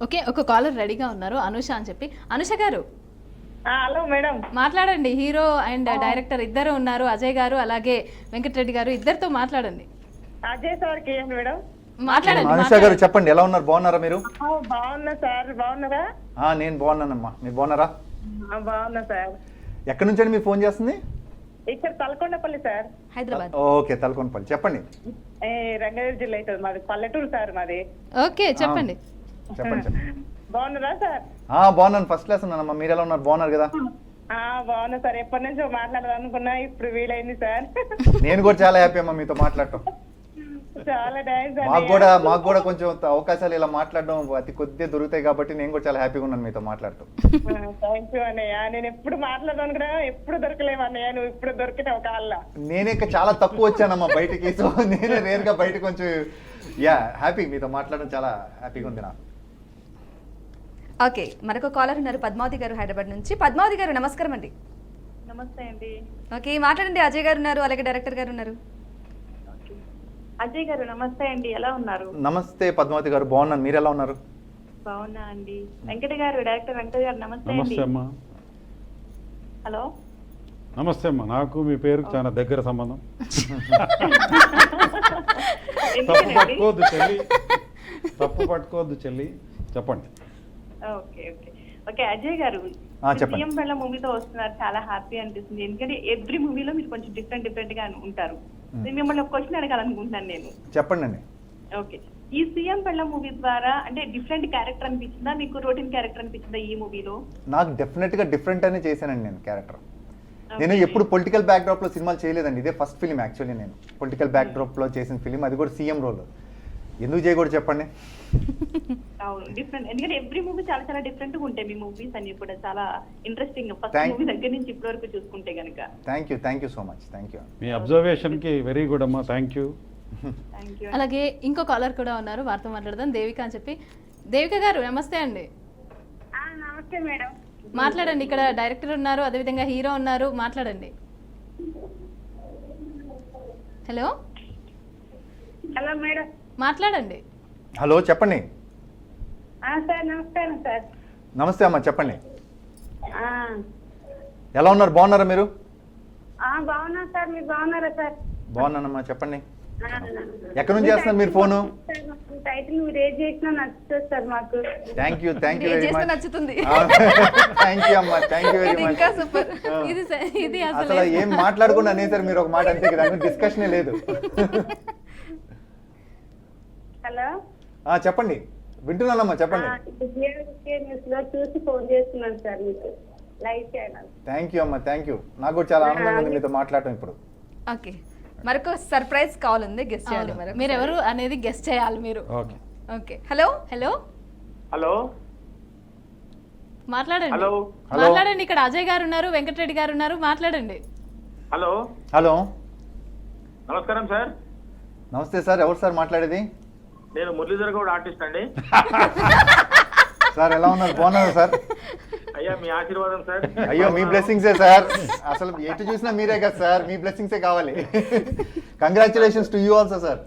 Okay, ఒక caller రెడీగా ఉన్నారు అనుష అని చెప్పి. అనుష గారు హలో మేడం. మాట్లాడండి. హీరో అండ్ డైరెక్టర్ ఇద్దరు ఉన్నారు, అజయ్ గారు అలాగే వెంకటరెడ్డి గారు, ఇద్దరితో మాట్లాడండి. అజయ్ సార్కి ఏం మేడం? మాట్లాడండి. అనుష గారు చెప్పండి, ఎలా ఉన్నారు? బాగున్నారా మీరు? బాగున్నా సార్, బాగున్నారా? నేను బాగున్నానమ్మా, మీరు బాగున్నారా? బాగున్నా సార్. ఎక్కడి నుంచి అండి మీరు ఫోన్ చేస్తుంది? ఇక్కడ తలకొండపల్లి సార్. హైదరాబాద్. ఓకే, తలకొండపల్లి. చెప్పండి. రంగారెడ్డి జిల్లా అవుతుంది మాది, పల్లెటూరు సార్ మాది. ఓకే చెప్పండి. చెప్పండి. బాగున్నారా సార్? బాగున్నాను, ఫస్ట్ క్లాస్ ఉన్నానమ్మా. మీరు ఎలా ఉన్నారు? బాగున్నారు కదా? బాగున్నా సార్. ఎప్పటి నుంచో మాట్లాడాలనుకున్నా, ఇప్పుడు వీలైంది సార్. నేను కూడా చాలా హ్యాపీ అమ్మా మీతో మాట్లాడటం. చాలా థ్యాంక్స్. మాకు కూడా కొంచెం అవకాశాలు ఇలా మాట్లాడడం అతి కొద్దిగా దొరుకుతాయి కాబట్టి నేను కూడా చాలా హ్యాపీగా ఉన్నాను మీతో మాట్లాడుతూ. థ్యాంక్ యూ అన్నయ్య. నేను ఎప్పుడు మాట్లాడదాను కూడా ఎప్పుడు దొరకలేము అన్నయ్య, నువ్వు ఇప్పుడు దొరికితే ఒక అల్ల. నేనే చాలా తక్కువ వచ్చానమ్మా బయటికి, సో నేనే రేర్ గా బయట కొంచెం హ్యాపీ మీతో మాట్లాడడం చాలా హ్యాపీగా ఉంది నాకు. ఓకే, మరొక కాలర్ ఉన్నారు పద్మావతి గారు హైదరాబాద్ నుంచి. పద్మావతి గారు నమస్కారం అండి. నమస్తే అండి. ఓకే మాట్లాడండి. అజయ్ గారు ఉన్నారు, అలాగే డైరెక్టర్ గారు ఉన్నారు. అజయ్ గారు నమస్తే అండి, ఎలా ఉన్నారు? నమస్తే పద్మావతి గారు, బాగున్నాను. మీరు ఎలా ఉన్నారు? బాగున్నా అండి. వెంకట గారు, డైరెక్టర్ వెంకట గారు నమస్తే అండి. నమస్తే అమ్మా. హలో నమస్తే అమ్మా, నాకు మీ పేరు చాలా దగ్గర సంబంధం. తప్పు పట్టుకోవద్దు చెల్లి, తప్పు పట్టుకోవద్దు చెల్లి, చెప్పండి. Okay okay okay. అజయ్ గారు, చెప్పండి. సీఎం పిల్ల మూవీతో వస్తున్నారు, చాలా హ్యాపీ అనిపిస్తుంది. ఎందుకంటే ఎవ్రీ మూవీలో మీరు కొంచెం డిఫరెంట్ గా ఉంటారు. మిమ్మల్ని ఒక క్వశ్చన్ అడగాలనుకుంటున్నాను నేను. చెప్పండి. ఓకే, ఈ సీఎం పిల్ల మూవీ ద్వారా అంటే డిఫరెంట్ క్యారెక్టర్ అనిపించిందా, మీకు రొటీన్ క్యారెక్టర్ అనిపించిందా ఈ మూవీలో? నాకు డెఫినెట్ గా డిఫరెంట్ అనే చేశానండి నేను క్యారెక్టర్. నేను ఎప్పుడు పొలిటికల్ బ్యాక్ డ్రాప్ లో సినిమాలు చేయలేదండి, ఇదే ఫస్ట్ ఫిలిం యాక్చువల్లీ. నేను పొలిటికల్ బ్యాక్ డ్రాప్ లో చేసిన ఫిలిం, అది కూడా సీఎం రోల్. ఎందుకు చేయకూడదు చెప్పండి? అవును, డిఫరెంట్. ఎందుకంటే ఎవ్రీ మూవీ చాలా చాలా డిఫరెంట్ గా ఉంటాయి. మీ మూవీస్ అన్ని కూడా చాలా ఇంట్రెస్టింగ్, ఫస్ట్ మూవీ దగ్గర నుంచి ఇప్పటి వరకు చూసుకుంటే గనుక. Thank you so much. Thank you. Me observation కి వెరీ గుడ్ అమ్మా, థ్యాంక్ యూ. Thank you. అలాగే ఇంకో కాలర్ కూడా ఉన్నారు, వారితో మాట్లాడదాం. దేవిక అని చెప్పి. దేవిక గారు నమస్తే అండి. నమస్తే మేడం. మాట్లాడండి. ఇక్కడ డైరెక్టర్ ఉన్నారు, అదేవిధంగా హీరో ఉన్నారు, మాట్లాడండి. Hello hello madam. మాట్లాడండి. హలో, చెప్పండి. సార్ నమస్కారం సార్. నమస్తే అమ్మా, చెప్పండి. ఎలా ఉన్నారు? బాగున్నారా మీరు? బాగున్నా సార్, మీరు బాగున్నారా సార్? బాగున్నానమ్మా, చెప్పండి. ఎక్కడి నుంచి చేస్తున్నారు మీరు ఫోను? టైటిల్ మీరు ఏం చేసినా నచ్చుతుంది సార్ మాకు. థ్యాంక్ యూ ఏం వెరీ చేస్తే మచ్. నచ్చుతుంది. థ్యాంక్ యూ అమ్మా, థ్యాంక్ యూ వెరీ ఇది మచ్. ఇంకా సూపర్. ఇది అసలు ఏం మాట్లాడకుండా అనేసారు మీరు ఒక మాట, అంతే కదా, డిస్కషనే లేదు. హలో చెప్పండి, వింటున్నానమ్మా, చెప్పండి. న్యూస్ లో చూసి ఫోన్ చేస్తున్నాను సార్, మీకు లైవ్ ఛానల్. థ్యాంక్ యూ అమ్మా, థ్యాంక్ యూ. నాకు కూడా చాలా ఆనందంగా ఉంది మీతో మాట్లాడటం ఇప్పుడు. ఓకే, మరొక సర్ప్రైజ్ కాల్ ఉంది, గెస్ట్ చేయాలి. మీరు ఎవరు అనేది గెస్ట్ చేయాలి మీరు. Okay okay, hello hello hello మాట్లాడండి. హలో మాట్లాడండి. ఇక్కడ అజయ్ గారు ఉన్నారు, వెంకటరెడ్డి గారు ఉన్నారు, మాట్లాడండి. హలో హలో, నమస్కారం సార్. నమస్తే సార్. ఎవరు సార్ మాట్లాడేది? నేను మురళీధర్ గౌడ్, ఆర్టిస్ట్ అండి. సార్ ఎలా ఉన్నారు? బాగున్నారు సార్? అయ్యా మీ ఆశీర్వాదం సార్. అయ్యో, మీ బ్లెస్సింగ్సే సార్. అసలు ఎటు చూసినా మీరే కదా సార్, మీ బ్లెస్సింగ్సే కావాలి. Congratulations to you also sir.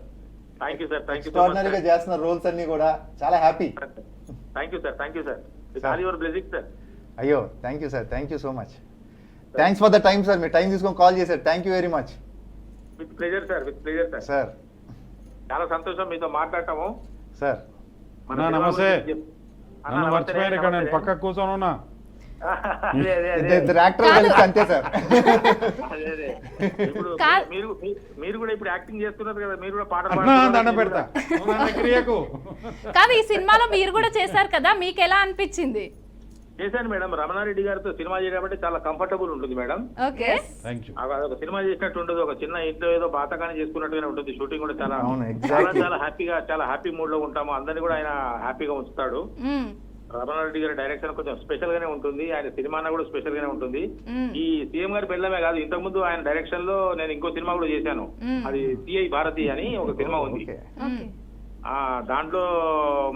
Thank you sir, thank you. ఎక్స్ట్రాడినరీగా చేస్తున్న రోల్స్ అన్ని కూడా చాలా happy. Thank you sir, thank you sir. All your blessing sir. అయ్యో, thank you sir, thank you so much. Thanks for the time sir, మీరు time తీసుకొని call చేశారు. Thank you very much. With pleasure sir, with pleasure sir. Sir చాలా సంతోషం మీతో మాట్లాడటము. Sir అన్నా, నమస్తే. నన్ను మర్చిపోయారు, ఇక్కడ నేను పక్క కూర్చొని ఉన్నా. అదే అదే అదే ఇద్దరు యాక్టర్లు కలిసి అంతే సార్. అదే అదే. ఇప్పుడు కాదు. మీరు కూడా ఇప్పుడు యాక్టింగ్ చేస్తున్నారు కదా, మీరు కూడా పాట అన్నా, పాడుతున్నారు. దండం పెడతా. నువ్వు నన్ను క్రియకు. కాదు, ఈ సినిమాలో మీరు కూడా చేశారు కదా, మీకు ఎలా అనిపించింది? చేశాను మేడం. రమణారెడ్డి గారితో సినిమా చేయడం చాలా కంఫర్టబుల్ ఉంటుంది మేడం. Okay, thank you. ఒక సినిమా చేసినట్టు ఉండదు, ఒక చిన్న ఇంట్లో ఏదో బాతకాన్ని చేసుకున్నట్టుగానే ఉంటుంది. షూటింగ్ కూడా చాలా అవును, చాలా exactly. చాలా హ్యాపీగా, చాలా హ్యాపీ మూడ్ లో ఉంటాము. అందరినీ కూడా ఆయన హ్యాపీగా ఉంచుతాడు. మ్మ్. రమణారెడ్డి గారి డైరెక్షన్ కొంచెం స్పెషల్ గానే ఉంటుంది, ఆయన సినిమా కూడా స్పెషల్ గానే ఉంటుంది. మ్మ్. ఈ సీఎం గారి పెళ్ళమే కాదు, ఇంతకు ముందు ఆయన డైరెక్షన్ లో నేను ఇంకో సినిమా కూడా చేశాను. మ్మ్. అది సిఐ భారతి అని ఒక సినిమా ఉంది. ఓకే. ఓకే. దాంట్లో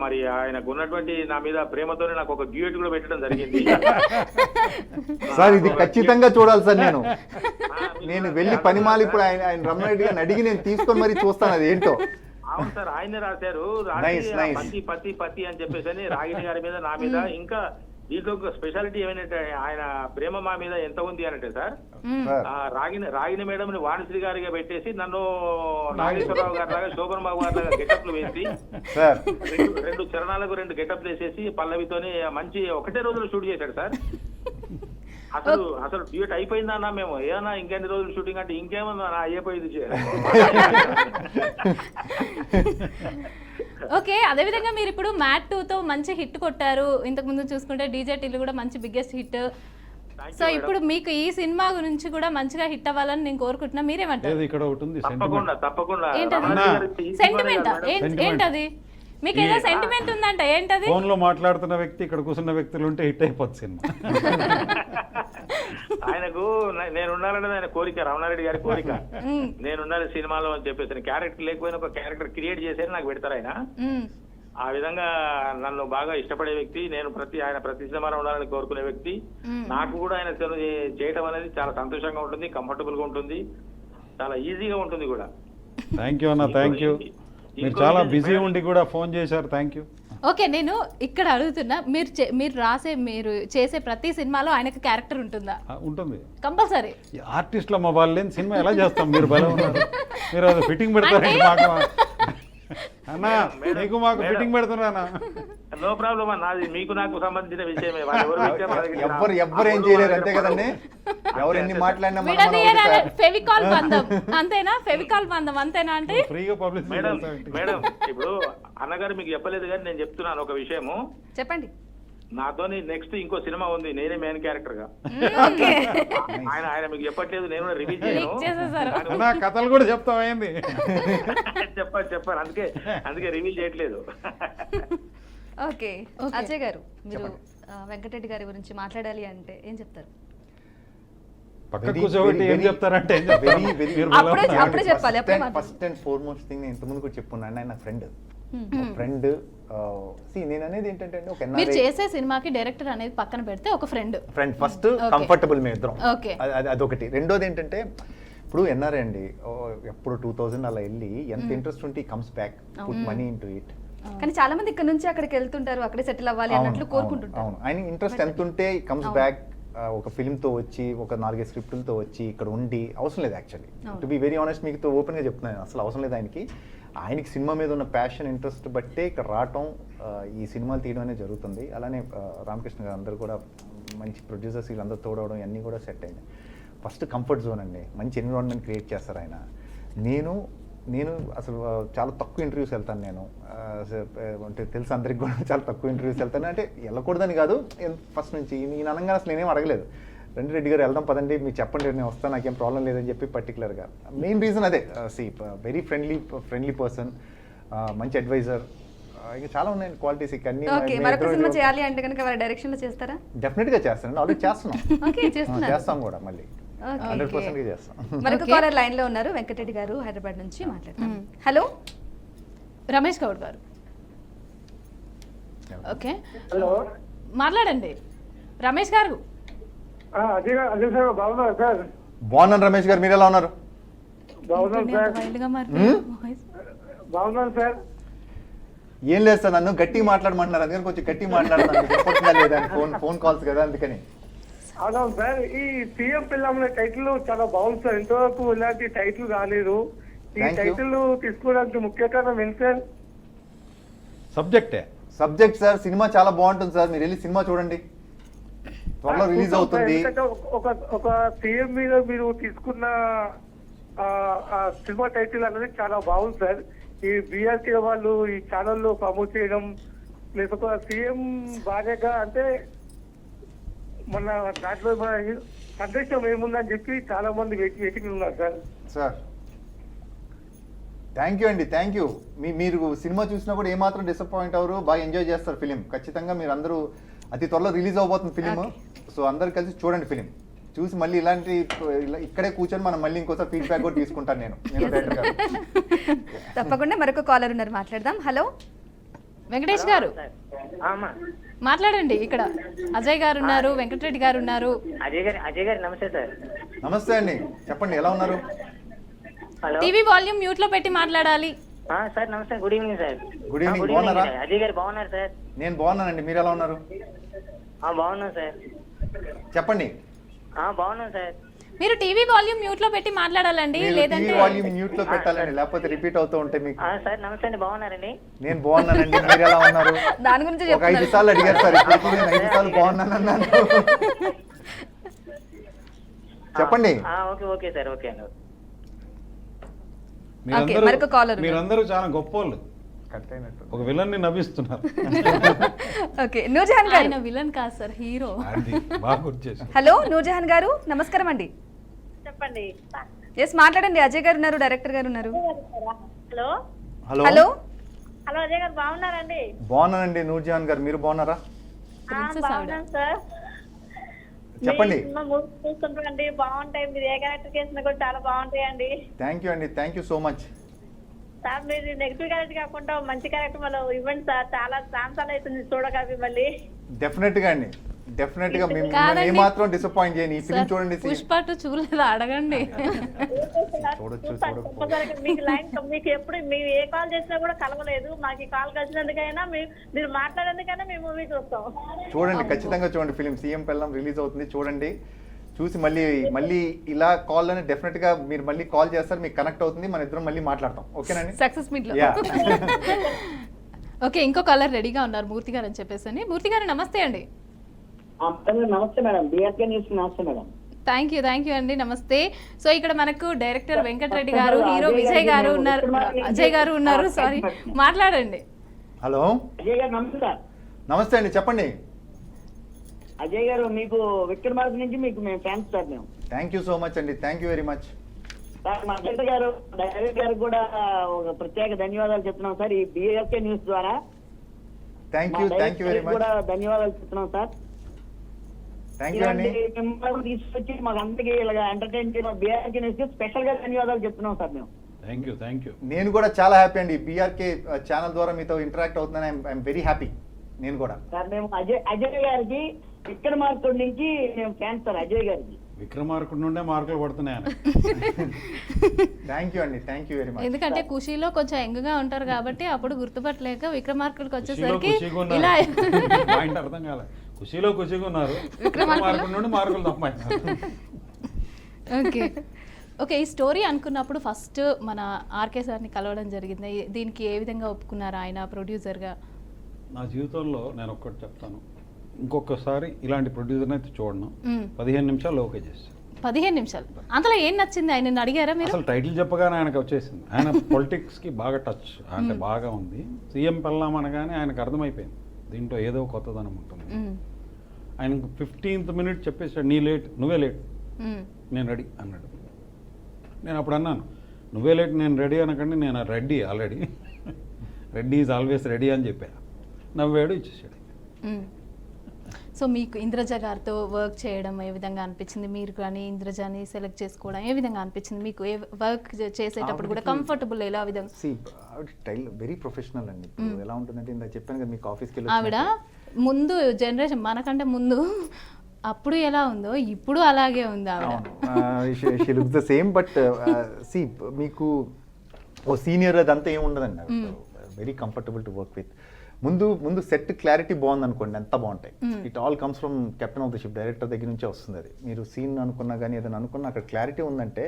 మరి ఆయనకు ఉన్నటువంటి నా మీద ప్రేమతోనే నాకు ఒక డ్యూయట్ కూడా పెట్టడం జరిగింది. సార్ ఇది ఖచ్చితంగా చూడాలి సార్. నేను వెళ్ళి పనిమాలి ఇప్పుడు ఆయన రమణారెడ్డి గారిని అడిగి నేను తీసుకొని మరీ చూస్తాను అది ఏంటో. అవును సార్, ఆయనే రాశారు. Nice, nice. పతి పతి పతి అని చెప్పేసి అని రాగిణి గారి మీద, నా మీద, ఇంకా దీంట్లో ఒక స్పెషాలిటీ ఏమైనా ఆయన ప్రేమ మా మీద ఎంత ఉంది అనంటే సార్, సార్ రాగిణి మేడం ని వాణిశ్రీ గారిగా పెట్టేసి నన్ను నాగేశ్వరరావు గారి లాగా, శోభన్ బాబు గారి లాగా గెటప్లు వేసి సార్ రెండు చరణాలకు 2 గెటప్లు వేసేసి పల్లవితోని మంచి ఒకటే రోజులో షూట్ చేశాడు సార్. అసలు డ్యూట్ అయిపోయిందా అన్న, మేము ఏమన్నా ఇంకెన్ని రోజులు షూటింగ్ అంటే ఇంకేమన్నా అయిపోయింది. ఓకే, అదేవిధంగా మీరు ఇప్పుడు మ్యాట్ 2తో మంచి హిట్ కొట్టారు. ఇంతకు ముందు చూసుకుంటే డీజే టిల్లు కూడా మంచి బిగ్గెస్ట్ హిట్. సో ఇప్పుడు మీకు ఈ సినిమా గురించి కూడా మంచిగా హిట్ అవ్వాలని నేను కోరుకుంటున్నా. మీరేమంటారు? ఏది ఇక్కడ ఒకటి ఉంది తప్పకుండా తప్పకుండా. ఏంటది? సెంటిమెంట్ ఏంటది? మీకు ఏదో సెంటిమెంట్ ఉందంట, ఏంటది? ఫోన్ లో మాట్లాడుతున్న వ్యక్తి ఇక్కడ కూర్చున్న వ్యక్తులు ఉంటే హిట్ అయిపోతుంది సినిమా. ఆయనకు నేను ఉండాలనేది ఆయన కోరిక, రమణారెడ్డి గారి కోరిక. నేను ఉండాలి సినిమాలో అని చెప్పేసి, క్యారెక్టర్ లేకపోయినా ఒక క్యారెక్టర్ క్రియేట్ చేసేది నాకు పెడతారు ఆయన. ఆ విధంగా నన్ను బాగా ఇష్టపడే వ్యక్తి. నేను ఆయన ప్రతి సినిమాలో ఉండాలని కోరుకునే వ్యక్తి. నాకు కూడా ఆయన చేయడం అనేది చాలా సంతోషంగా ఉంటుంది, కంఫర్టబుల్ గా ఉంటుంది, చాలా ఈజీగా ఉంటుంది కూడా. థ్యాంక్ యూ అన్న, థ్యాంక్ యూ. మీరు చాలా బిజీ ఉండి కూడా ఫోన్ చేశారు, థ్యాంక్ యూ. ఓకే, నేను ఇక్కడ అడుగుతున్నా, మీరు చేసే ప్రతి సినిమాలో ఆయనకు క్యారెక్టర్ ఉంటుందా? ఉంటుంది కంపల్సరీ. ఆర్టిస్టుల మా వాళ్ళు లేని సినిమా ఎలా చేస్తాం? మీరు బలం ఉన్నారు, మీరు అది ఫిట్టింగ్ పెడతారు మాకు. అన్నా నీకు మాకు ఫిట్టింగ్ పెడుతున్నానా? నో ప్రాబ్లం అన్న, అది మీకు నాకు సంబంధించిన విషయమే. ఎవ్వరు ఏం చేయలేరు, అంతే కదండి. ఎవరు ఎన్ని మాట్లాడినా ఫెవికాల్ బంధం అంతేనా? ఫెవికాల్ బంధం అంతేనా? అంటే ఫ్రీగా పబ్లిసిటీ. మేడం ఇప్పుడు అన్నగారు మీకు చెప్పలేదు కానీ నేను చెప్తున్నాను ఒక విషయము. చెప్పండి. నాతోని నెక్స్ట్ ఇంకో సినిమా ఉంది, నేనే మెయిన్ క్యారెక్టర్ గా. ఆయన మీకు చెప్పట్లేదు, నేను కూడా రివీల్ చేయను. కథలు కూడా చెప్తాం ఏంది? చెప్పాను, అందుకే రివీల్ చేయట్లేదు. ఓకే, అజయ్ గారు, మీరు వెంకటరెడ్డి గారి గురించి మాట్లాడాలి అంటే ఏం చెప్తారు? పక్కకు కూర్చోబెట్టి ఏం చెప్తారంటే అప్పుడే చెప్పాలి. ఫస్ట్ అండ్ ఫార్మోస్ట్ థింగ్ నేను ఇంతకుముందు కూడా చెప్పున్నాను, ఆయన నా ఫ్రెండ్. నేను అనేది ఏంటంటే మీరు చేసే సినిమాకి డైరెక్టర్ అనేది పక్కన పెడితే ఒక ఫ్రెండ్ ఫస్ట్ కంఫర్టబుల్ మీ ఇద్దరం, అదొకటి. రెండోది ఏంటంటే ఇప్పుడు ఎన్ఆర్ఐ అండి, ఎప్పుడు 2000 అలా వెళ్ళి ఎంత ఇంట్రెస్ట్ ఉంటే comes back, put money into it. కానీ చాలా మంది ఇక్కడ నుంచి అక్కడికి వెళ్తుంటారు, అక్కడే సెటిల్ అవ్వాలి అన్నట్లు కోరుకుంటుంటారు. అవును, ఆయన ఇంట్రెస్ట్ ఎంత ఉంటే కమ్స్ బ్యాక్. ఒక ఫిల్మ్తో వచ్చి, ఒక 4-5 స్క్రిప్టులతో వచ్చి ఇక్కడ ఉండి అవసరం లేదు. Actually to be very honest, మీకు ఓపెన్గా చెప్తున్నాను, అసలు అవసరం లేదు ఆయనకి సినిమా మీద ఉన్న ప్యాషన్, ఇంట్రెస్ట్ బట్టే ఇక్కడ రావటం, ఈ సినిమాలు తీయడం అనేది జరుగుతుంది. అలానే రామకృష్ణ గారు అందరూ కూడా మంచి ప్రొడ్యూసర్స్, వీళ్ళందరూ తోడవడం ఇవన్నీ కూడా సెట్ అయింది. ఫస్ట్ కంఫర్ట్ జోన్ అండి, మంచి ఎన్విరాన్మెంట్ క్రియేట్ చేస్తారు ఆయన. నేను అసలు చాలా తక్కువ ఇంటర్వ్యూస్ వెళ్తాను. నేను అంటే తెలుసు అందరికి కూడా చాలా తక్కువ ఇంటర్వ్యూస్ వెళ్తాను. అంటే వెళ్ళకూడదని కాదు, ఫస్ట్ నుంచి నేను అనగానే అసలు నేనేం అడగలేదు. రెడ్డి గారు వెళ్దాం పదండి, మీరు చెప్పండి, నేను వస్తాను, నాకేం ప్రాబ్లం లేదని చెప్పి పర్టికులర్గా. మెయిన్ రీజన్ అదే. వెరీ ఫ్రెండ్లీ పర్సన్, మంచి అడ్వైజర్, ఇంకా చాలా ఉన్నాయి క్వాలిటీస్. ఇవన్నీ చేయాలి అంటే కనుక వారి డైరెక్షన్లో చేస్తారా? డెఫినెట్గా చేస్తాను, ఆల్రెడీ చేస్తున్నాం, చేస్తాం కూడా, మళ్ళీ 100% చేస్తాం. మరొక కాలర్ లైన్ లో ఉన్నారు, వెంకటరెడ్డి గారు హైదరాబాద్ నుంచి మాట్లాడతాం. హలో, రమేష్ గౌడ్ గారు. ఓకే, హలో, మాట్లాడండి రమేష్ గారు. బాగున్నాను రమేష్ గారు, మీరు ఎలా ఉన్నారు? ఏం లేదు సార్, నన్ను గట్టిగా మాట్లాడమంటున్నారు, అందుకని కొంచెం గట్టిగా మాట్లాడుతున్నాను. లేదా ఫోన్ కాల్స్ కదా, అందుకని. అవును సార్, ఈ సీఎం పిల్లల టైటిల్ చాలా బాగుంది సార్, ఇంతవరకు ఇలాంటి టైటిల్ రాలేదు. ఈ టైటిల్ తీసుకోవడానికి ముఖ్య కారణం ఏంటి సార్? సబ్జెక్ట్ సార్, సినిమా చాలా బాగుంటుంది సార్, మీరు వెళ్ళి సినిమా చూడండి, త్వరలో రిలీజ్ అవుతుంది. ఒక సీఎం మీద మీరు తీసుకున్న సినిమా టైటిల్ అనేది చాలా బాగుంది సార్. ఈ బీఆర్టీ వాళ్ళు ఈ ఛానల్లో ప్రమోట్ చేయడం, లేకపోతే సీఎం భార్యగా అంటే మన దాంట్లో మన సందేశం ఏముందని చెప్పి చాలా మంది వెయిటింగ్ ఉన్నారు సార్. సార్ థ్యాంక్ యూ అండి, థ్యాంక్ యూ. మీరు సినిమా చూసినా కూడా ఏమాత్రం డిసప్పాయింట్ అవ్వరు, బాగా ఎంజాయ్ చేస్తారు ఫిలిం. ఖచ్చితంగా మీరు అందరూ అతి త్వరలో రిలీజ్ అవబోతుంది ఫిలిం. సో అందరు కలిసి చూడండి ఫిలిం, చూసి మళ్ళీ ఇక్కడే కూర్చొని మనం మళ్ళీ ఇంకోసారి ఫీడ్బ్యాక్ కూడా తీసుకుంటాను నేను డైరెక్టర్ గారు. తప్పకుండా. మరొక కాలర్ ఉన్నారు, మాట్లాడదాం. హలో, వెంకటేష్ గారు మాట్లాడండి. ఇక్కడ అజయ్ గారు ఉన్నారు, వెంకటరెడ్డి గారు ఉన్నారు. అజయ్ గారు నమస్తే సార్. నమస్తే అండి, చెప్పండి ఎలా ఉన్నారు? టీవీ వాల్యూమ్ మ్యూట్ లో పెట్టి మాట్లాడాలి. సార్ నమస్తే, good evening sir. Good evening, good బాగున్నారా? సార్. అజయ్ గారు బాగున్నారు సార్? నేను బాగున్నానండి, మీరు ఎలా ఉన్నారు? బాగున్నాం సార్. చెప్పండి. బాగున్నాం సార్. మీరు టీవీ వాల్యూమ్ మ్యూట్ లో పెట్టి మాట్లాడాలండి, లేదంటే వాల్యూమ్ మ్యూట్ లో పెట్టాలండి, లేకపోతే రిపీట్ అవుతూ ఉంటాయి మీకు. సార్ నమస్తే అండి, బాగున్నారండి? నేను బాగున్నానండి, మీరు ఎలా ఉన్నారు? దాని గురించి ఒక 5 సార్లు అడిగారు సార్, ఇప్పటికీ నేను 5 సార్లు బాగున్నాను అన్నాను. చెప్పండి. ఓకే ఓకే సార్, ఓకే అండి. మరొక caller ఉన్నారు. మీరందరూ చాలా గొప్పోళ్ళు, కట్ అయినట్టు. ఒక విలన్ ని నవ్విస్తున్నారు. ఓకే, నూర్జహాన్ గారు. ఆయన విలన్ కాదు సార్, హీరో. అది బాగా గుర్తు చేసి. హలో నూర్జహాన్ గారు, నమస్కారం అండి. చెప్పండి. ఎస్ మాట్లాడండి. అజయ్ గారు ఉన్నారు, డైరెక్టర్ గారు ఉన్నారు. Hello hello hello hello Ajay గారు బాగున్నారండి? బాగున్నానండి. నూర్జహాన్ గారు, మీరు బాగున్నారా? బాగున్నాను సార్. చెప్పండి. చూస్తుంటారండి, బాగుంటాయి. మీరు ఏ క్యారెక్టర్ చేసినా కూడా చాలా బాగుంటాయండి. థ్యాంక్ యూ అండి, thank you so much. Sir మీరు నెగిటివ్ క్యారెక్టర్ కాకుండా మంచి క్యారెక్టర్ మళ్ళీ ఇవ్వండి సార్. చాలా ఛాన్సాలు అవుతుంది చూడక మిమ్మల్ని. డెఫినెట్ గా అండి, డెఫినెట్ గా మిమ్మల్ని కాదండి. ఏమాత్రం డిసప్పాయింట్ చేయని. ఈ ఫిలిం చూడండి. పుష్ప 2 చూడలేదా అడగండి. చూడొచ్చు. తప్పనిసరిగా మీకు లైన్ మీకు ఎప్పుడు మేము ఏ కాల్ చేసినా కూడా కలవలేదు. మాకు ఈ కాల్ కలిసినందుకైనా మీరు మాట్లాడేందుకైనా మేము మూవీ చూస్తాం. చూడండి, ఖచ్చితంగా చూడండి. ఫిలిం సీఎం పెళ్ళం రిలీజ్ అవుతుంది, చూడండి. చూసి మళ్ళీ ఇలా కాల్ అని డెఫినెట్ గా మీరు మళ్ళీ కాల్ చేస్తారు, మీకు కనెక్ట్ అవుతుంది, మన ఇద్దరం మళ్ళీ మాట్లాడతాం. ఓకేనండి? సక్సెస్ మీట్ లో. యా. ఓకే, ఇంకో కలర్ రెడీగా ఉన్నారు, మూర్తి గారు అని చెప్పేసి. మూర్తి గారు నమస్తే అండి. నమస్తే మేడం, బిఆర్కే న్యూస్ నమస్తే మేడం. థ్యాంక్ యూ అండి, నమస్తే. సో ఇక్కడ మనకు డైరెక్టర్ వెంకటరెడ్డి గారు, హీరో విజయ్ గారు ఉన్నారు, అజయ్ గారు ఉన్నారు. సారీ, మాట్లాడండి. హలో, అజయ్ గారు నమస్తే సార్. నమస్తే అండి, చెప్పండి. అజయ్ గారు మీకు విక్రమార్క నుంచి మీకు మేము ఫ్యాన్స్ సార్. మేము థ్యాంక్ యూ సో మచ్ అండి, thank you very much. Sir మా డైరెక్టర్ గారు కూడా ఒక ప్రత్యేక ధన్యవాదాలు చెప్తున్నాం సార్, ఈ బిఆర్కే న్యూస్ ద్వారా. Thank you very much. కూడా ధన్యవాదాలు చెప్తున్నాం సార్. థ్యాంక్ యూ అండి. మిమ్మల్ని తీసుకొచ్చి మాకు అందరికీ ఇలా ఎంటర్టైన్ చేయడం బిఆర్కే న్యూస్ స్పెషల్ గా ధన్యవాదాలు చెప్తున్నాం సార్ మేము. Thank you. నేను కూడా చాలా హ్యాపీ అండి, బీఆర్కే ఛానల్ ద్వారా మీతో ఇంటరాక్ట్ అవుతున్నాను. I'm very happy. నేను కూడా సార్ మేము అజయ్ గారికి విక్రమార్కుడి నుంచి మేము ఫ్యాన్స్ సార్. అజయ్ గారికి విక్రమార్కుడి నుండే మార్కులు పడుతున్నాయి. థ్యాంక్ యూ అండి, థ్యాంక్ యూ వెరీ మచ్. ఎందుకంటే ఖుషీలో కొంచెం యంగ్గా ఉంటారు కాబట్టి అప్పుడు గుర్తుపట్టలేక విక్రమార్కుడికి వచ్చేసరికి ఖుషీగా ఇలా ఉన్నారు. పాయింట్ అర్థం కాలే. ఖుషీగా ఉన్నారు, విక్రమార్కుడి నుండి మార్కులు తప్పాయి. ఓకే, ఈ స్టోరీ అనుకున్నప్పుడు ఫస్ట్ మన ఆర్కే సార్ని కలవడం జరిగింది. దీనికి ఏ విధంగా ఒప్పుకున్నారు ఆయన ప్రొడ్యూసర్గా? నా జీవితంలో నేను ఒక్కటి చెప్తాను, ఇంకొకసారి ఇలాంటి ప్రొడ్యూసర్ని అయితే చూడను. 15 నిమిషాలు ఓకే చేస్తాను. 15 నిమిషాలు అందులో ఏం నచ్చింది? ఆయన అడిగారా మీరు? అసలు టైటిల్ చెప్పగానే ఆయనకు వచ్చేసింది. ఆయన పొలిటిక్స్కి బాగా టచ్ అంటే బాగా ఉంది. సీఎం పెళ్ళాం అనగానే ఆయనకు అర్థమైపోయింది దీంట్లో ఏదో కొత్తదనం ఉంటుంది. ఆయనకు 15th మినిట్ చెప్పేసాడు, నువ్వే లేట్, నేను రెడీ అన్నాడు. నేను అప్పుడు అన్నాను, నువ్వే లేట్ నేను రెడీ అనకండి, నేను ready already, ready is always ready అని చెప్పాను. నవ్వాడు, ఇచ్చేసాడు. సో మీకు ఇంద్రజ గారితో వర్క్ చేయడం ఏ విధంగా అనిపించింది? మీరు కానీ ఇంద్రజని సెలెక్ట్ చేసుకోవడం ఏ విధంగా అనిపించింది మీకు? ఏ వర్క్ చేసేటప్పుడు కూడా కంఫర్టబుల్ ఎలా విధంగా? వెరీ ప్రొఫెషనల్ అండి. ఎలా ఉంటుందంటే ఇందాక చెప్పాను కదా మీకు, ఆఫీస్కి ఆవిడ ముందు జనరేషన్ మనకంటే ముందు అప్పుడు ఎలా ఉందో ఇప్పుడు అలాగే ఉంది ఆవిడ. She looks the same. But see మీకు ఓ సీనియర్ అదంతా ఏమి ఉండదండి. Very comfortable to work with. ముందు సెట్ క్లారిటీ బాగుంది అనుకోండి, ఎంత బాగుంటాయి. It all comes from captain of the ship, director దగ్గర నుంచే వస్తుంది అది. మీరు సీన్ అనుకున్నా కానీ ఏదైనా అనుకున్నా అక్కడ క్లారిటీ ఉందంటే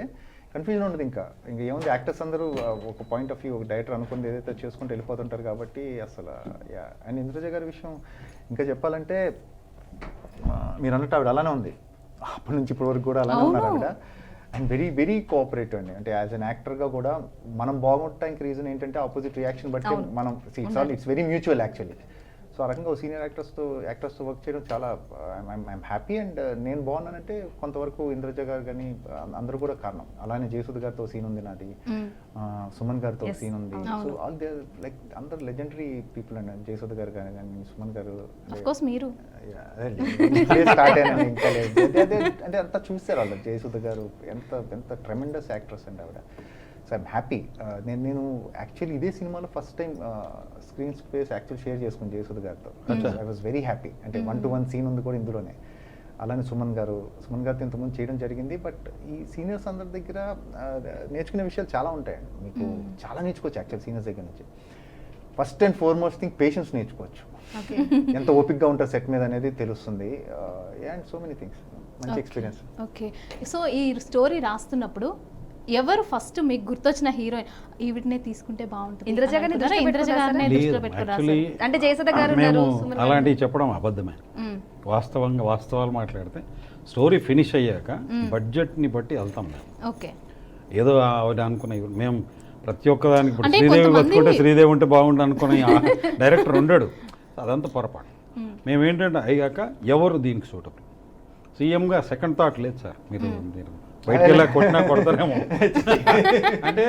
కన్ఫ్యూజన్ ఉండదు. ఇంకా ఏముంది, యాక్టర్స్ అందరూ ఒక పాయింట్ ఆఫ్ వ్యూ, ఒక డైరెక్టర్ అనుకుంది ఏదైతే చేసుకుంటూ వెళ్ళిపోతుంటారు కాబట్టి అసలు. అండ్ ఇంద్రజ గారి విషయం ఇంకా చెప్పాలంటే మీరు అన్నట్టు ఆవిడ అలానే ఉంది, అప్పటి నుంచి ఇప్పటి వరకు కూడా అలానే ఉన్నారు ఆవిడ. అండ్ వెరీ కోఆపరేటివ్ అండి. అంటే యాజ్ అన్ యాక్టర్గా కూడా మనం బాగుండటానికి రీజన్ ఏంటంటే ఆపోజిట్ రియాక్షన్ బట్టి మనం it's very mutual actually. So ఆ రకంగా సీనియర్ యాక్టర్స్తో వర్క్ చేయడం చాలా ఐఎమ్ హ్యాపీ. అండ్ నేను బాగున్నానంటే కొంతవరకు ఇంద్రజ గారు కానీ అందరూ కూడా కారణం. అలానే జయసుధ గారితో సీన్ ఉంది నాది, సుమన్ గారితో సీన్ ఉంది. సో ఆల్ దే లైక్ అందరు లెజెండరీ పీపుల్ అండి. జయసుధ గారు కానీ సుమన్ గారు మీరు స్టార్ట్ అయినా ఇంకా లేదు అంటే అంతా చూస్తారు వాళ్ళు. జయసుధ గారు ఎంత ట్రెమెండస్ యాక్ట్రెస్ అండి ఆవిడ. So I'm happy. నేను యాక్చువల్లీ ఇదే సినిమాలో first time screen space actual share చేసుకుని జయసుధ గారితో. I was very happy. అంటే 1-to-1 సీన్ ఉంది కూడా ఇందులోనే. అలానే సుమన్ గారితో ఇంతకుముందు చేయడం జరిగింది. బట్ ఈ సీనియర్స్ అందరి దగ్గర నేర్చుకునే విషయాలు చాలా ఉంటాయండి. మీకు చాలా నేర్చుకోవచ్చు యాక్చువల్ సీనియర్స్ దగ్గర నుంచి. First and foremost thing patience నేర్చుకోవచ్చు. ఎంత ఓపిక్గా ఉంటారు సెట్ మీద అనేది తెలుస్తుంది. అండ్ సో మెనీ థింగ్స్, మంచి ఎక్స్పీరియన్స్. ఓకే, సో ఈ స్టోరీ రాస్తున్నప్పుడు ఎవరు ఫస్ట్ మీకు గుర్తొచ్చిన హీరోయిన్ ఈవిడనే తీసుకుంటే బాగుంటుంది? ఇంద్రజ గారిని దృష్టిలో ఇంద్రజ గారినే లేదు, దృష్టిలో పెట్టుకుని actually రాశారు. అంటే జయసుధ గారు మేము ఉన్నారు, సుమన్ గారు అలాంటివి చెప్పడం అబద్ధమే. వాస్తవాలు మాట్లాడితే స్టోరీ ఫినిష్ అయ్యాక బడ్జెట్ని బట్టి వెళ్తాం మేము. ఓకే, ఏదో ఆవిడ అనుకునే మేము ప్రతి ఒక్కదానికి ఇప్పుడు అంటే శ్రీదేవి కొంతమంది- బతుకుంటే శ్రీదేవి ఉంటే బాగుండు అనుకునే డైరెక్టర్ ఉండడు. అదంతా పొరపాటు. మేము ఏంటంటే అయ్యాక ఎవరు దీనికి సూటబుల్. సీఎంగా సెకండ్ థాట్ లేదు సార్. మీరు బయటికి వెళ్ళా కొట్టినా కొడతారేమో. అంటే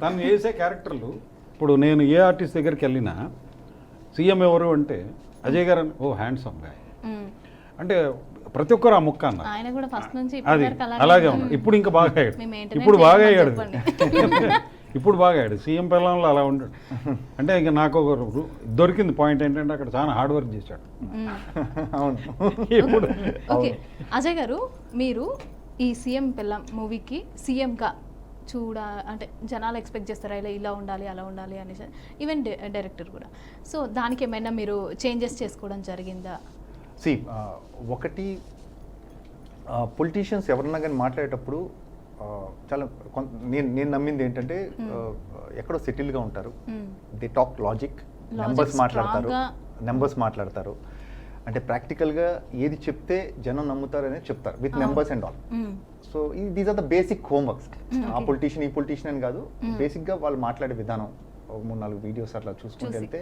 తను చేసే క్యారెక్టర్లు, ఇప్పుడు నేను ఏ ఆర్టిస్ట్ దగ్గరికి వెళ్ళినా సీఎం ఎవరు అంటే అజయ్ గారు అని, ఓ హ్యాండ్సమ్ గాయ్ అంటే ప్రతి ఒక్కరు ఆ ముక్క అన్నారు. ఆయన కూడా ఫస్ట్ నుంచి అది ఇప్పటివరకు అలాగే ఉన్నాడు. ఇప్పుడు ఇంకా బాగా అయ్యాడు. మీ maintenance ఇప్పుడు బాగా చేయమని అయ్యాడు. చెప్పండి. ఇప్పుడు బాగా అయ్యాడు. సీఎం పిల్లల్లో అలా ఉంటాడు. అంటే ఇంకా నాకు ఒక దొరికింది పాయింట్ ఏంటంటే అక్కడ చాలా హార్డ్ వర్క్ చేశాడు. అవును. ఇప్పుడు ఓకే, అజయ్ గారు, మీరు ఈ సీఎం పిల్లం మూవీకి సీఎంగా అంటే జనాలు ఎక్స్పెక్ట్ చేస్తారా ఇలా ఉండాలి అలా ఉండాలి అనేసి, ఈవెన్ డైరెక్టర్ కూడా. సో దానికి ఏమైనా మీరు చేంజెస్ చేసుకోవడం జరిగిందా? సి ఒకటి, పొలిటీషియన్స్ ఎవరన్నా కానీ మాట్లాడేటప్పుడు చాలా నేను నమ్మింది ఏంటంటే ఎక్కడో సెటిల్గా ఉంటారు. దే టాక్ లాజిక్, నెంబర్స్ మాట్లాడతారు. అంటే ప్రాక్టికల్గా ఏది చెప్తే జనం నమ్ముతారనే చెప్తారు with numbers and all. So these are the basic homeworks. ఆ పొలిటీషియన్ ఈ పొలిటీషియన్ అని కాదు, బేసిక్గా వాళ్ళు మాట్లాడే విధానం, ఒక 3-4 వీడియోస్ అట్లా చూసుకుంటూ వెళ్తే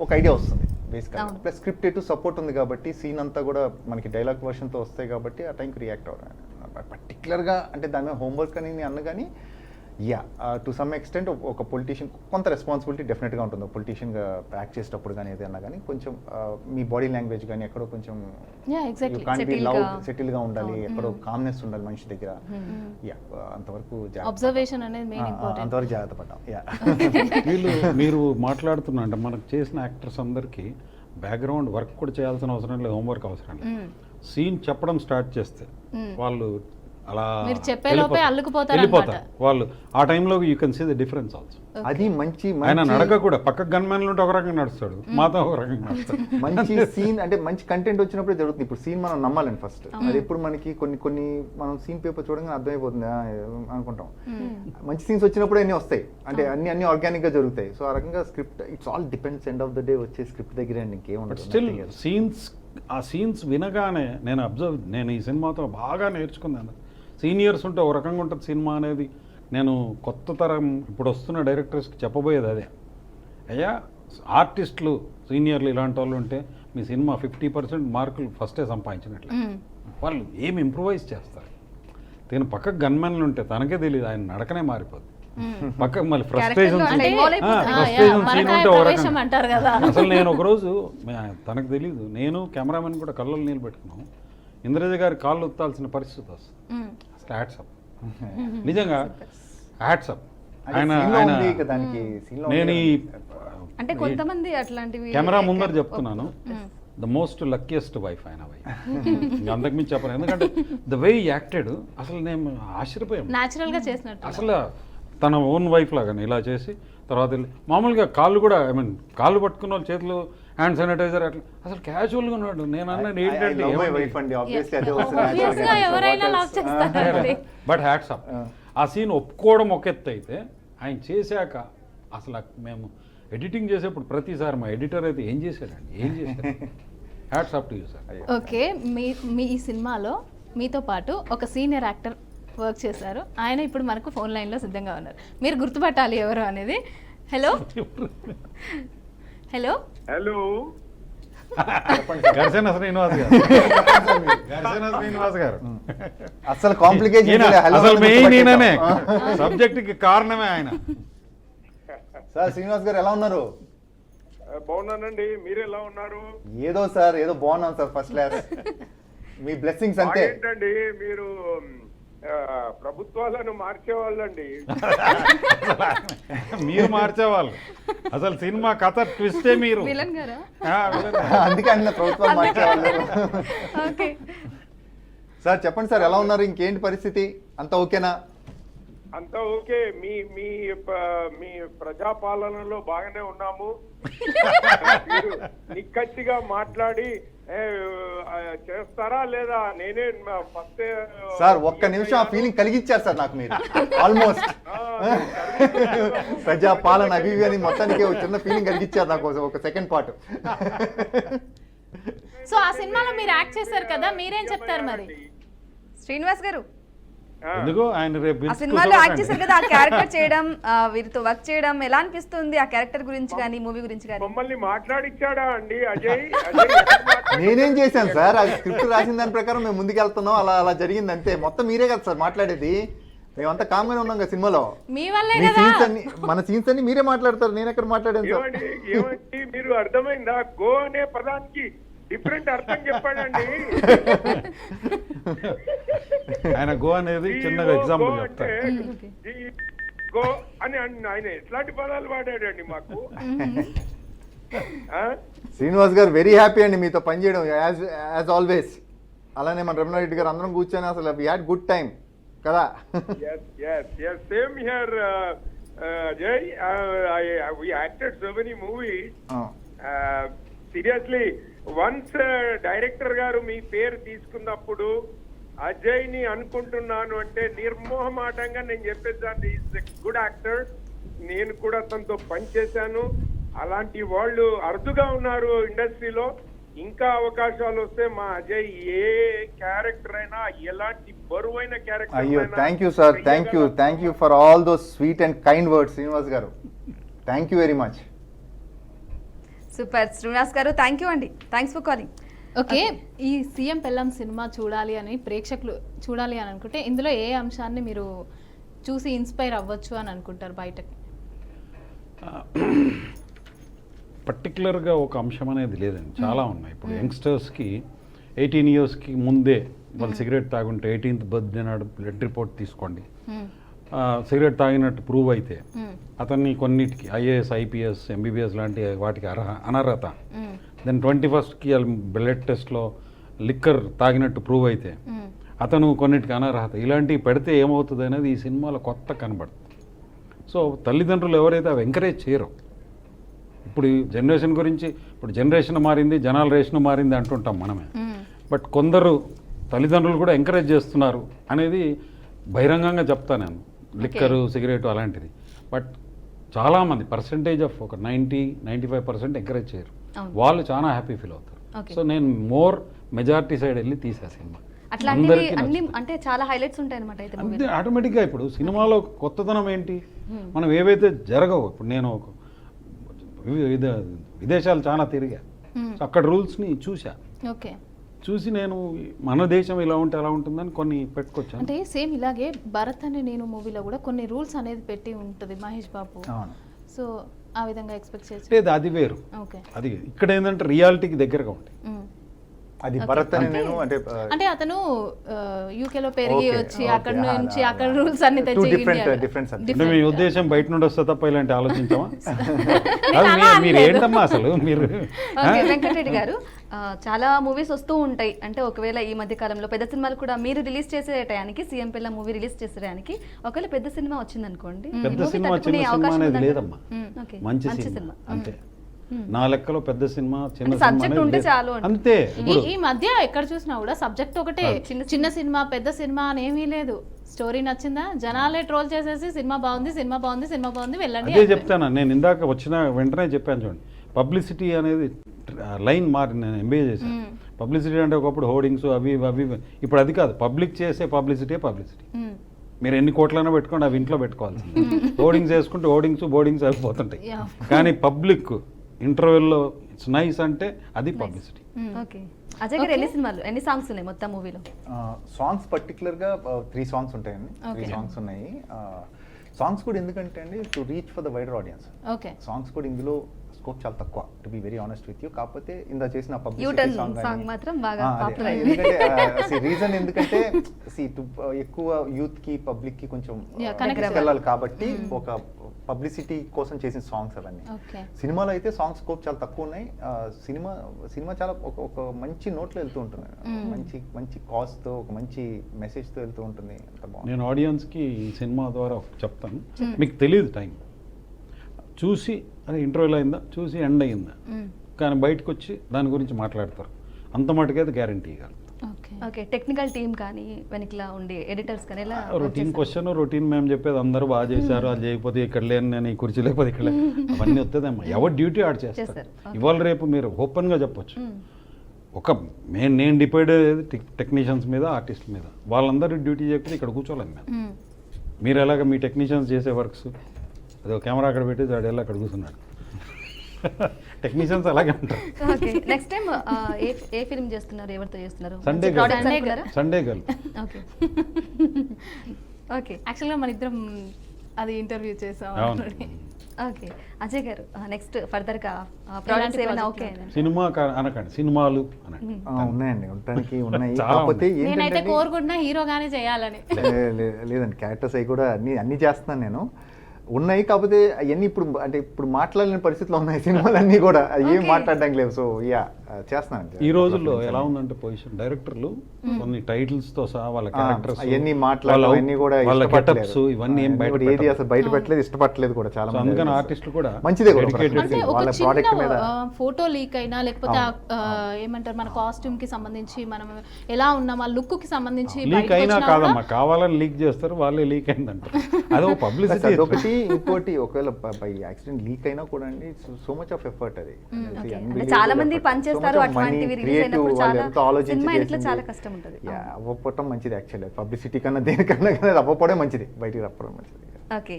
ఒక ఐడియా వస్తుంది బేసిక్గా. ప్లస్ స్క్రిప్ట్ ఎటు సపోర్ట్ ఉంది కాబట్టి సీన్ అంతా కూడా మనకి డైలాగ్ వర్షన్తో వస్తాయి కాబట్టి ఆ టైంకి రియాక్ట్ అవ్వడం. పర్టికులర్గా అంటే దాని మీద హోంవర్క్ అని నేను అన్న కానీ యా, టు సమ్ ఎక్స్టెంట్ ఒక పొలిటీషియన్ కొంత రెస్పాన్సిబిలిటీ డెఫినెట్గా ఉంటుంది. పొలిటీషియన్గా యాక్ట్ చేసేటప్పుడు కానీ ఏదైనా కానీ కొంచెం మీ బాడీ లాంగ్వేజ్ కానీ ఎక్కడో కొంచెం సెటిల్గా ఉండాలి, ఎక్కడో కామ్నెస్ ఉండాలి మనిషి దగ్గర. యా, అంతవరకు అబ్జర్వేషన్ అనేది మెయిన్ ఇంపార్టెంట్. అంతవరకు జాగ్రత్త పడ్డాం. యా, మీరు మాట్లాడుతున్నా అంటే మనకు చేసిన యాక్టర్స్ అందరికీ బ్యాక్గ్రౌండ్ వర్క్ కూడా చేయాల్సిన అవసరం లేదు, హోంవర్క్ అవసరం లేదు. సీన్ చెప్పడం స్టార్ట్ చేస్తే వాళ్ళు అలా వెళ్ళిపోతారు. వాళ్ళు ఆ టైంలో you can see the difference also. అది మంచి ఆయన నడక కూడా పక్క గన్మెన్లు ఉంటే ఒక రకంగా నడుస్తాడు, మాతో ఒక రకంగా నడుస్తాడు. మంచి సీన్ అంటే మంచి కంటెంట్ వచ్చినప్పుడే జరుగుతుంది. ఇప్పుడు సీన్ మనం నమ్మాలండి ఫస్ట్. అది ఎప్పుడు మనకి కొన్ని మనం సీన్ పేపర్ చూడగానే అర్థమైపోతుంది అనుకుంటాం. మంచి సీన్స్ వచ్చినప్పుడు అన్నీ వస్తాయి, అంటే అన్ని ఆర్గానిక్ గా జరుగుతాయి. సో ఆ రకంగా script it's all depends end of the day వచ్చే స్క్రిప్ట్ దగ్గర అండి, ఇంకేముండదు. స్టిల్ ఆ సీన్స్ వినగానే నేను ఈ సినిమాతో బాగా నేర్చుకున్నాను. సీనియర్స్ ఉంటే ఒక రకంగా ఉంటుంది సినిమా అనేది. నేను కొత్త తరం ఇప్పుడు వస్తున్న డైరెక్టర్స్కి చెప్పబోయేది అదే. అయ్యా, ఆర్టిస్టులు సీనియర్లు ఇలాంటి వాళ్ళు ఉంటే మీ సినిమా 50% మార్కులు ఫస్టే సంపాదించినట్లు. వాళ్ళు ఏమి ఇంప్రూవైజ్ చేస్తారు. దీని పక్కకు గన్మెన్లు ఉంటే తనకే తెలియదు, ఆయన నడకనే మారిపోద్ది. పక్కకు మళ్ళీ ఫ్రస్ట్రేషన్ సీన్ ఉంటే ఒక రకం అంటారు కదా. అసలు నేను ఒకరోజు తనకు తెలీదు, నేను కెమెరామెన్ కూడా కళ్ళలో నీళ్ళు పెట్టుకున్నాం. ఇంద్రజ గారి కాళ్ళు ఉత్తాల్సిన పరిస్థితి వస్తుంది. అసలు హ్యాట్సప్, నిజంగా హ్యాట్సప్. నేను అంటే కొంతమంది అట్లాంటివి కెమెరా ముందర చెప్తున్నాను, ద మోస్ట్ లక్కీయెస్ట్ వైఫ్ ఆయన వైఫ్. అంతకుమించి చెప్పను, ఎందుకంటే ద వే యాక్టెడ్ అసలు నేను ఆశ్చర్యపోయాను. న్యాచురల్ గా చేసినట్టు అసలు తన ఓన్ వైఫ్ లాగానే ఇలా చేసి తర్వాత మామూలుగా కాళ్ళు కూడా కాళ్ళు పట్టుకున్న వాళ్ళు చేతులు హ్యాండ్ శానిటైజర్ అట్లా అసలు క్యాజువల్గా ఉన్నాడు. నేను అన్నాను ఏంటంటే బట్ హ్యాట్స్ అప్. ఆ సీన్ ఒప్పుకోవడం ఒక ఎత్తు అయితే, ఆయన చేశాక అసలు మేము ఎడిటింగ్ చేసేప్పుడు ప్రతిసారి మా ఎడిటర్ అయితే ఏం చేశాడండి, hats up to you sir. Okay, మీ ఈ సినిమాలో మీతో పాటు ఒక సీనియర్ యాక్టర్ వర్క్ చేశారు. ఆయన ఇప్పుడు మనకు ఫోన్ లైన్లో సిద్ధంగా ఉన్నారు. మీరు గుర్తుపట్టాలి ఎవరు అనేది. హలో హలో హలో, ఘర్షణ శ్రీనివాస్ గారు. అసలు కాంప్లికేషన్ అసలు మెయిన్ ఈయననే, సబ్జెక్ట్ కి కారణమే ఆయన. సార్ శ్రీనివాస్ గారు ఎలా ఉన్నారు? బాగున్నానండి, మీరు ఎలా ఉన్నారు? ఏదో సార్ ఏదో బాగున్నాను సార్, ఫస్ట్ క్లాస్. మీ బ్లెస్సింగ్స్ అంతే. ఏంటండి మీరు ప్రభుత్వాలను మార్చేవాళ్ళండి. మీరు మార్చేవాళ్ళు. అసలు సినిమా కథ ట్విస్టే మీరు. విలన్ గారా? అందుకే అన్న ప్రభుత్వాలు మార్చేవాళ్ళు. సార్ చెప్పండి సార్, ఎలా ఉన్నారు? ఇంకేంటి పరిస్థితి? అంతా ఓకేనా? అంతా ఓకే. మీ మీ మీ ప్రజాపాలనలో బాగానే ఉన్నాము. మీరు నిక్కచ్చిగా మాట్లాడి చేస్తారా లేదా? నేనే ఫస్ట్ సార్ ఒక్క నిమిషం ఆ ఫీలింగ్ కలిగించారు సార్ నాకు మీరు. ఆల్మోస్ట్ ప్రజా పాలన అవి అని మొత్తానికి ఒక చిన్న ఫీలింగ్ కలిగించారు నాకు ఒక సెకండ్ పార్ట్. సో ఆ సినిమాలో మీరు యాక్ట్ చేశారు కదా, మీరేం చెప్తారు మరి? శ్రీనివాస్ గారు, ఎందుకో ఆయన రేపు ఆ సినిమాలో యాక్ట్ చేశారు కదా, ఆ క్యారెక్టర్ చేయడం, వీరితో వర్క్ చేయడం ఎలా అనిపిస్తుంది? ఆ క్యారెక్టర్ గురించి కానీ మూవీ గురించి కానీ. మమ్మల్ని మాట్లాడిచ్చాడా అండి అజయ్? నేనేం చేశాను సార్? అది స్క్రిప్ట్ రాసిన దాని ప్రకారం మేము ముందుకెళ్తున్నాం, అలా అలా జరిగింది అంతే. మొత్తం మీరే కదా సార్ మాట్లాడేది, మేమంతా కామన్ ఉన్నాం కదా సినిమాలో. మీ వల్లే మీ కదా. సీన్స్ అన్ని, మన సీన్స్ అన్ని మీరే మాట్లాడతారు, నేను ఎక్కడ మాట్లాడాను సార్? ఏమండి మీరు అర్థమైందా? గో అనే పదానికి డిఫరెంట్ అర్థం చెప్పాడండి. ఆయన గో అనేది చిన్నగా ఎగ్జాంపుల్ చెప్తారు. గో అని ఆయన ఎట్లాంటి పదాలు వాడాడండి మాకు. శ్రీనివాస్ గారు వెరీ హ్యాపీ అండి మీతో పనిచేయడం, యాజ్ ఆల్వేస్. అలానే మన రమణారెడ్డి గారు అందరం కూర్చొని అసలు వి హ్యాడ్ గుడ్ టైం కదా. Same here Ajay. We acted so many movies. Seriously once director గారు మీ పేరు తీసుకున్నప్పుడు అజయ్ ని అనుకుంటున్నాను అంటే నిర్మోహమాటంగా నేను చెప్పేసాను, ఈజ్ ఎ గుడ్ యాక్టర్. నేను కూడా తనతో పనిచేశాను. అలాంటి వాళ్ళు అరుదుగా ఉన్నారు ఇండస్ట్రీలో. ఇంకా అవకాశాలు వస్తే మా అజయ్ ఏ క్యారెక్టర్ అయినా, ఎలాంటి బరువైన క్యారెక్టర్. అయ్యో thank you sir, thank you for all those sweet and kind words Srinivas garu. Thank you very much. Super Srinivas garu, thank you అండి. Thanks for calling. ఓకే, ఈ సీఎం పెళ్ళాం సినిమా చూడాలి అని ప్రేక్షకులు చూడాలి అని అనుకుంటే ఇందులో ఏ అంశాన్ని మీరు చూసి ఇన్స్పైర్ అవ్వచ్చు అని అనుకుంటారు బయటకి? పర్టికులర్గా ఒక అంశం అనేది లేదండి, చాలా ఉన్నాయి. ఇప్పుడు యంగ్స్టర్స్కి 18 ఇయర్స్కి ముందే వాళ్ళు సిగరెట్ తాగుంటే 18th బర్త్డే నాడు బ్లడ్ రిపోర్ట్ తీసుకోండి. సిగరెట్ తాగినట్టు ప్రూవ్ అయితే అతన్ని కొన్నిటికి ఐఏఎస్, ఐపీఎస్, ఎంబీబీఎస్ లాంటి వాటికి అనర్హత. దెన్ 21st బ్లడ్ టెస్ట్లో లిక్కర్ తాగినట్టు ప్రూవ్ అయితే అతను కొన్నిటికి అనర్హత. ఇలాంటివి పెడితే ఏమవుతుంది అనేది ఈ సినిమాలో కొత్త కనబడుతుంది. సో తల్లిదండ్రులు ఎవరైతే అవి ఎంకరేజ్ చేయరు. ఇప్పుడు జనరేషన్ గురించి, ఇప్పుడు జనరేషన్ మారింది, జనాల రేషన్ మారింది అంటుంటాం మనమే. బట్ కొందరు తల్లిదండ్రులు కూడా ఎంకరేజ్ చేస్తున్నారు అనేది బహిరంగంగా చెప్తాను నేను. లిక్కరు, సిగరెట్ అలాంటిది. బట్ చాలామంది పర్సంటేజ్ ఆఫ్ ఒక 90-95% ఎంకరేజ్ చేయరు. వాళ్ళు చాలా హ్యాపీ ఫీల్ అవుతారు. సో నేను మోర్ మెజారిటీ సైడ్ వెళ్ళి తీసా సినిమా. అట్లాంటివి అన్ని అంటే చాలా హైలైట్స్ ఉంటాయి అనమాట. అయితే అంతే ఆటోమేటిక్గా ఇప్పుడు సినిమాలో కొత్తదనం ఏంటి, మనం ఏవైతే జరగవు. ఇప్పుడు నేను విదేశాలు చాలా తిరిగా, అక్కడ రూల్స్ని చూసా. ఓకే, చూసి నేను మన దేశం ఇలా ఉంటే ఎలా ఉంటుందని కొన్ని పెట్టుకొచ్చాను. అంటే సేమ్ ఇలాగే భరత్ అనే నేను మూవీలో కూడా కొన్ని రూల్స్ అనేది పెట్టి ఉంటుంది మహేష్ బాబు. సో ఆ విధంగా ఎక్స్పెక్ట్ చేయొచ్చు. లేదు, అది వేరు. ఓకే, అది ఇక్కడ ఏంటంటే రియాలిటీకి దగ్గరగా ఉంటాయి. అది భరత్ అని నేను అంటే అతను యూకేలో పెరిగి వచ్చి అక్కడ నుంచి అక్కడ రూల్స్ అన్ని తెచ్చి. అంటే మీ ఉద్దేశం బయట నుండి వస్తే తప్ప ఇలాంటి ఆలోచించామా? మీరు ఏంటమ్మా అసలు మీరు? వెంకటరెడ్డి గారు, చాలా మూవీస్ వస్తూ ఉంటాయి. అంటే ఒకవేళ ఈ మధ్య కాలంలో పెద్ద సినిమాలు కూడా మీరు రిలీజ్ చేసే టయానికి, సీఎం పిల్ల మూవీ రిలీజ్ చేసే టయానికి ఒకవేళ పెద్ద సినిమా వచ్చింది అనుకోండి, పెద్ద సినిమా చిన్న సినిమా అనేది లేదమ్మా, మంచి సినిమా అంతే. నా లెక్కలో పెద్ద సినిమా చిన్న సినిమా అంతే. ఈ మధ్య ఎక్కడ చూసినా కూడా సబ్జెక్ట్ ఒకటే, చిన్న సినిమా పెద్ద సినిమా అని ఏమీ లేదు. స్టోరీ నచ్చిందా, జనాలే ట్రోల్ చేసేసి సినిమా బాగుంది, సినిమా బాగుంది, సినిమా బాగుంది, వెళ్ళండి. అదే చెప్తాను నేను, ఇందాక వచ్చిన వెంటనే చెప్పాను చూడండి. పబ్లిసిటీ అనేది లైన్ మారి నేను ఎంబీఏ చేశాను. పబ్లిసిటీ అంటే ఒకప్పుడు హోర్డింగ్స్ అవి అవి, ఇప్పుడు అది కాదు. పబ్లిక్ చేసే పబ్లిసిటీ. మీరు ఎన్ని కోట్లైనా పెట్టుకోండి, అవి ఇంట్లో పెట్టుకోవాల్సింది. హోర్డింగ్స్ వేసుకుంటే బోర్డింగ్స్ అయిపోతుంటాయి. కానీ పబ్లిక్ ఇంటర్వెల్లో ఇట్స్ నైస్ అంటే అది పబ్లిసిటీ. ఓకే, అజయ్ గారు ఎన్ని సినిమాలు, ఎన్ని సాంగ్స్ ఉన్నాయి మొత్తం మూవీలో? సాంగ్స్ పర్టికులర్గా 3 సాంగ్స్ ఉంటాయండి. 3 సాంగ్స్ ఉన్నాయి. సాంగ్స్ కూడా ఎందుకంటే అండి to reach for the wider audience. Songs కూడా ఇందులో స్కోప్ చాలా తక్కువ, to be very honest with you. కాకపోతే ఇందా చేసిన పబ్లిసిటీ సాంగ్ మాత్రం బాగా పాపులర్ అయింది. ఎందుకంటే రీజన్ ఎందుకంటే ఎక్కువ యూత్ కి పబ్లిక్ కి కొంచెం వెళ్ళాలి కాబట్టి ఒక పబ్లిసిటీ కోసం చేసిన సాంగ్స్ అవన్నీ. ఓకే. సినిమాలో అయితే సాంగ్స్ స్కోప్ చాలా తక్కువ ఉన్నాయి. సినిమా చాలా ఒక మంచి నోట్లో వెళ్తూ ఉంటుంది, మంచి కాజ్తో ఒక మంచి మెసేజ్తో వెళ్తూ ఉంటుంది. అంత బాగుంది. నేను ఆడియన్స్కి ఈ సినిమా ద్వారా చెప్తాను, మీకు తెలియదు టైం చూసి అదే ఇంటర్వ్యూలో అయిందా, చూసి ఎండ్ అయిందా, కానీ బయటకు వచ్చి దాని గురించి మాట్లాడతారు. అంత మటుకైతే గ్యారంటీ ఇవ్వాలి. ఓకే, టెక్నికల్ టీమ్ కానీ వెనకలా ఉండే ఎడిటర్స్ కానీ ఎలా రొటీన్ క్వశ్చన్, రొటీన్ మేము చెప్పేది అందరూ బాగా చేశారు, అది చేయకపోతే ఇక్కడ లేని నేను ఈ కుర్చీ లేకపోతే ఇక్కడ అవన్నీ వస్తుందమ్మా. ఎవరు డ్యూటీ ఆడ చేస్తారు. ఇవాళ రేపు మీరు ఓపెన్గా చెప్పొచ్చు. నేను డిపెండ్ అయ్యేది టెక్నీషియన్స్ మీద, ఆర్టిస్ట్ మీద. వాళ్ళందరూ డ్యూటీ చేయకపోతే ఇక్కడ కూర్చోలేము మేము. మీరు ఎలాగ మీ టెక్నీషియన్స్ చేసే వర్క్స్, అదే కెమెరా అక్కడ పెట్టి వాడు అక్కడ కూర్చున్నాడు. టెక్నీషియన్స్ అలాగే ఉంటారు. Okay, next time a film చేస్తున్నారు, ఎవరితో చేస్తున్నారు? Sunday girl. ఓకే ఓకే, యాక్చువల్గా మన ఇద్దరం అది ఇంటర్వ్యూ చేసాం. ఓకే, అజయ్ గారు నెక్స్ట్ ఫర్దర్గా ప్రాజెక్ట్స్ ఏమైనా ఓకే? సినిమా అనకండి, సినిమాలు అనండి. ఉన్నాయండి, ఉండటానికి ఉన్నాయి. చాలా కాకపోతే నేనైతే కోరుకుంటున్నా హీరోగానే చేయాలని. లేదండి, క్యారెక్టర్స్ అవి కూడా అన్ని చేస్తున్నాను నేను. ఉన్నాయి, కాకపోతే అవన్నీ ఇప్పుడు మాట్లాడలేని పరిస్థితిలో ఉన్నాయి సినిమాలన్నీ కూడా. ఏం మాట్లాడడానికి లేవు. సో చేస్తున్నాను. ఈ రోజుల్లో ఎలా ఉందంటే పొజిషన్, డైరెక్టర్లు కొన్ని టైటిల్స్ తో సహా వాళ్ళ క్యారెక్టర్స్ అవన్నీ మాట్లాడాలి కూడా, వాళ్ళ గెటప్స్ ఇవన్నీ ఏం ఏది అసలు బయట పెట్టలేదు, ఇష్టపడలేదు కూడా చాలా మంది. అందుకని ఆర్టిస్టులు కూడా మంచిదే కూడా అంటే ఒక వాళ్ళ ప్రోడక్ట్ మీద ఫోటో లీక్ అయినా లేకపోతే ఏమంటారు మన కాస్ట్యూమ్ కి సంబంధించి మనం ఎలా ఉన్నాం, ఆ లుక్ కి సంబంధించి లీక్ అయినా కాదమ్మా, కావాలని లీక్ చేస్తారు, వాళ్ళే లీక్ అయిందంటారు. అదో పబ్లిసిటీ. అదొకటి. ఇంకోటి, ఒకవేళ బై యాక్సిడెంట్ లీక్ అయినా కూడా అండి, సో మచ్ ఆఫ్ ఎఫర్ట్ అది. చాలా మంది పనిచేస్తారు అట్లాంటివి రిలీజ్ అయినప్పుడు, సినిమా ఇంట్లో చాలా కష్టం ఉంటుంది. అవ్వకపోవటం మంచిది యాక్చువల్లీ. పబ్లిసిటీ కన్నా దేనికన్నా కానీ అది అవ్వకపోవడం మంచిది, బయటికి రావడం మంచిది. ఓకే,